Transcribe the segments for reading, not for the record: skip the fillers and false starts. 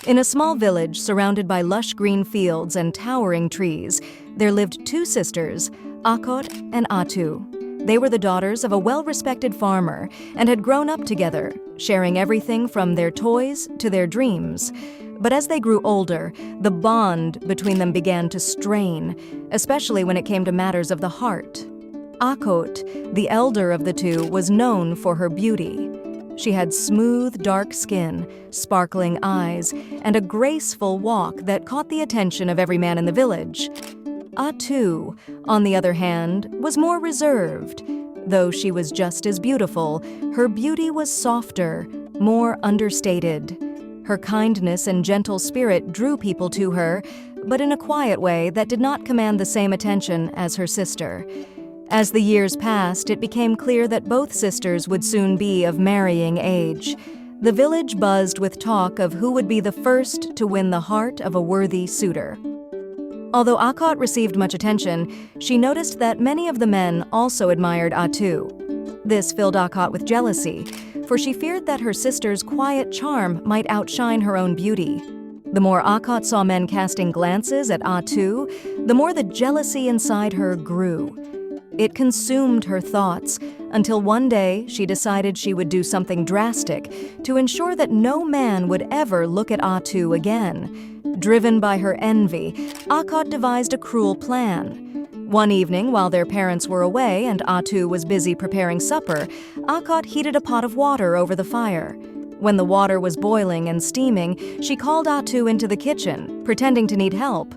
In a small village surrounded by lush green fields and towering trees, there lived two sisters, Akot and Atu. They were the daughters of a well-respected farmer and had grown up together, sharing everything from their toys to their dreams. But as they grew older, the bond between them began to strain, especially when it came to matters of the heart. Akot, the elder of the two, was known for her beauty. She had smooth, dark skin, sparkling eyes, and a graceful walk that caught the attention of every man in the village. Atu, on the other hand, was more reserved. Though she was just as beautiful, her beauty was softer, more understated. Her kindness and gentle spirit drew people to her, but in a quiet way that did not command the same attention as her sister. As the years passed, it became clear that both sisters would soon be of marrying age. The village buzzed with talk of who would be the first to win the heart of a worthy suitor. Although Akot received much attention, she noticed that many of the men also admired Atu. This filled Akot with jealousy, for she feared that her sister's quiet charm might outshine her own beauty. The more Akot saw men casting glances at Atu, the more the jealousy inside her grew. It consumed her thoughts, until one day she decided she would do something drastic to ensure that no man would ever look at Atu again. Driven by her envy, Akot devised a cruel plan. One evening, while their parents were away and Atu was busy preparing supper, Akot heated a pot of water over the fire. When the water was boiling and steaming, she called Atu into the kitchen, pretending to need help.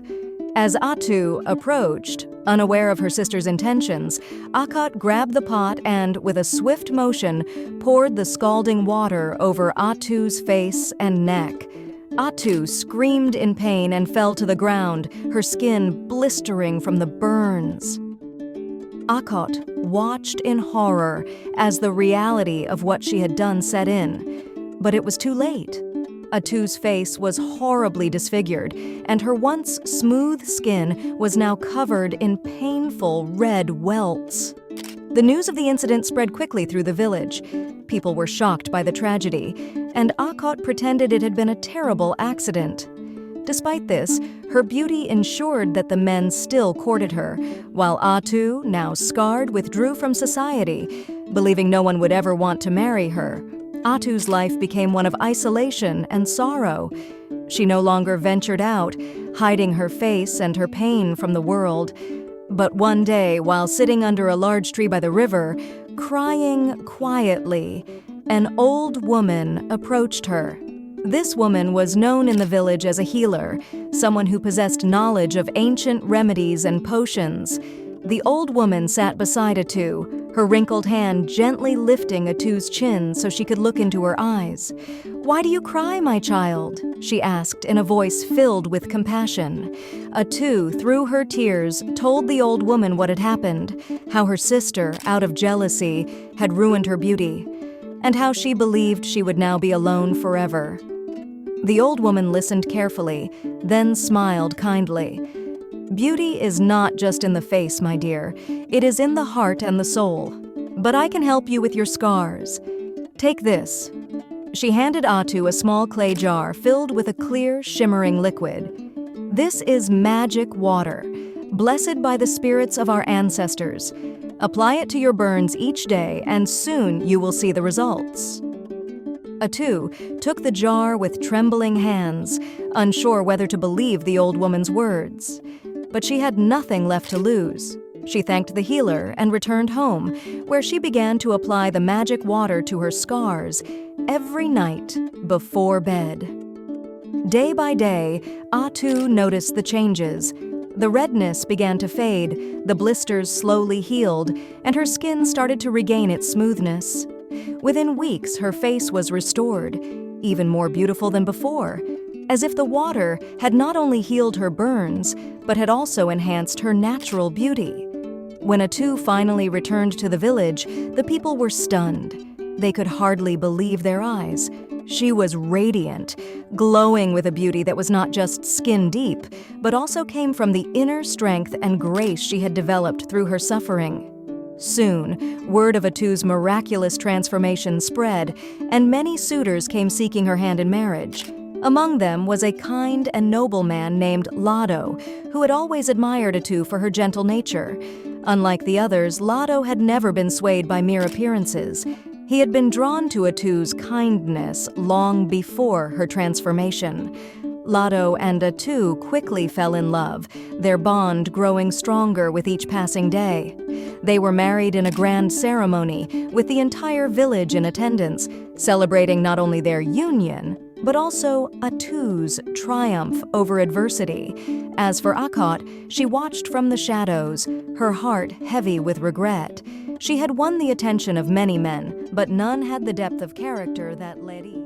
As Atu approached, unaware of her sister's intentions, Akot grabbed the pot and, with a swift motion, poured the scalding water over Atu's face and neck. Atu screamed in pain and fell to the ground, her skin blistering from the burns. Akot watched in horror as the reality of what she had done set in, but it was too late. Atu's face was horribly disfigured, and her once smooth skin was now covered in painful red welts. The news of the incident spread quickly through the village. People were shocked by the tragedy, and Akot pretended it had been a terrible accident. Despite this, her beauty ensured that the men still courted her, while Atu, now scarred, withdrew from society, believing no one would ever want to marry her. Atu's life became one of isolation and sorrow. She no longer ventured out, hiding her face and her pain from the world. But one day, while sitting under a large tree by the river, crying quietly, an old woman approached her. This woman was known in the village as a healer, someone who possessed knowledge of ancient remedies and potions. The old woman sat beside Atu, her wrinkled hand gently lifting Atu's chin so she could look into her eyes. "Why do you cry, my child?" she asked in a voice filled with compassion. Atu, through her tears, told the old woman what had happened, how her sister, out of jealousy, had ruined her beauty, and how she believed she would now be alone forever. The old woman listened carefully, then smiled kindly. "Beauty is not just in the face, my dear. It is in the heart and the soul. But I can help you with your scars. Take this." She handed Atu a small clay jar filled with a clear, shimmering liquid. "This is magic water, blessed by the spirits of our ancestors. Apply it to your burns each day, and soon you will see the results." Atu took the jar with trembling hands, unsure whether to believe the old woman's words. But she had nothing left to lose. She thanked the healer and returned home, where she began to apply the magic water to her scars every night before bed. Day by day, Atu noticed the changes. The redness began to fade, the blisters slowly healed, and her skin started to regain its smoothness. Within weeks, her face was restored, even more beautiful than before, as if the water had not only healed her burns, but had also enhanced her natural beauty. When Atu finally returned to the village, the people were stunned. They could hardly believe their eyes. She was radiant, glowing with a beauty that was not just skin deep, but also came from the inner strength and grace she had developed through her suffering. Soon, word of Atu's miraculous transformation spread, and many suitors came seeking her hand in marriage. Among them was a kind and noble man named Lado, who had always admired Atu for her gentle nature. Unlike the others, Lado had never been swayed by mere appearances. He had been drawn to Atu's kindness long before her transformation. Lado and Atu quickly fell in love, their bond growing stronger with each passing day. They were married in a grand ceremony, with the entire village in attendance, celebrating not only their union, but also Atu's triumph over adversity. As for Akot, she watched from the shadows, her heart heavy with regret. She had won the attention of many men, but none had the depth of character that led each.